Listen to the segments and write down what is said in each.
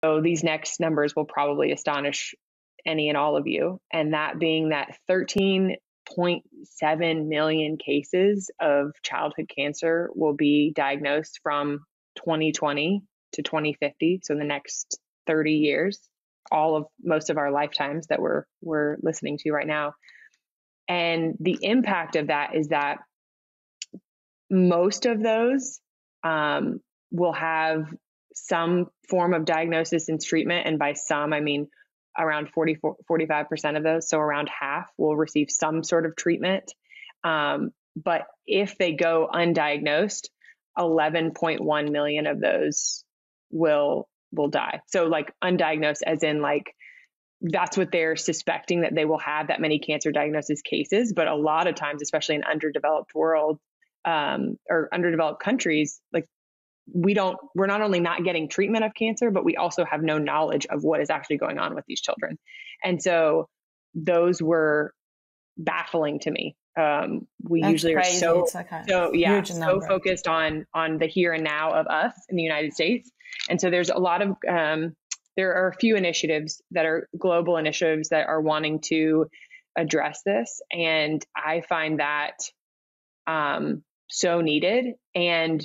So these next numbers will probably astonish any and all of you. And that being that 13.7 million cases of childhood cancer will be diagnosed from 2020 to 2050. So the next 30 years, most of our lifetimes that we're listening to right now. And the impact of that is that most of those will have some form of diagnosis and treatment. And by some, I mean around 45% of those. So around half will receive some sort of treatment. But if they go undiagnosed, 11.1 million of those will die. So like undiagnosed as in like, that's what they're suspecting, that they will have that many cancer diagnosis cases. But a lot of times, especially in underdeveloped world or underdeveloped countries, like we're not only not getting treatment of cancer, but we also have no knowledge of what is actually going on with these children. And so those were baffling to me. We That's usually crazy. are It's like a so huge number. focused on the here and now of us in the United States. And so there's a lot of there are a few initiatives that are global initiatives that are wanting to address this, and I find that so needed. And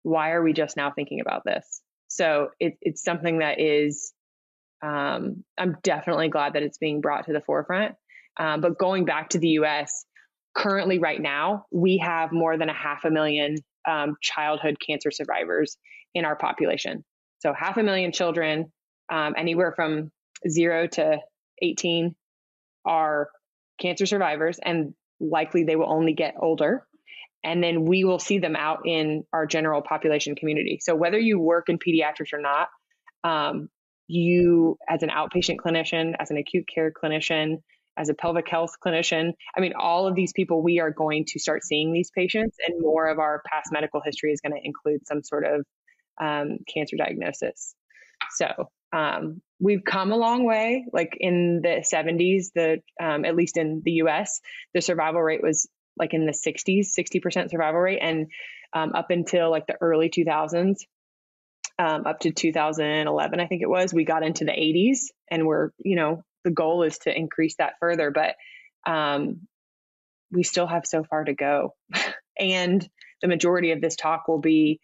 why are we just now thinking about this? So it's something that is, I'm definitely glad that it's being brought to the forefront. But going back to the US, currently right now, we have more than 500,000 childhood cancer survivors in our population. So 500,000 children, anywhere from 0 to 18 are cancer survivors, and likely they will only get older. And then we will see them out in our general population community. So whether you work in pediatrics or not, you as an outpatient clinician, as an acute care clinician, as a pelvic health clinician, I mean, all of these people, we are going to start seeing these patients, and more of our past medical history is going to include some sort of cancer diagnosis. So we've come a long way. Like in the 70s, at least in the US, the survival rate was like in the 60% survival rate. And up until like the early 2000s, up to 2011, I think it was, we got into the 80s, and the goal is to increase that further, but we still have so far to go. And the majority of this talk will be,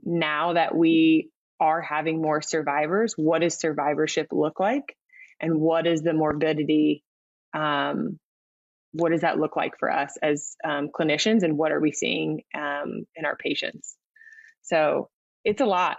now that we are having more survivors, what does survivorship look like? And what is the morbidity? What does that look like for us as clinicians, and what are we seeing in our patients? So it's a lot.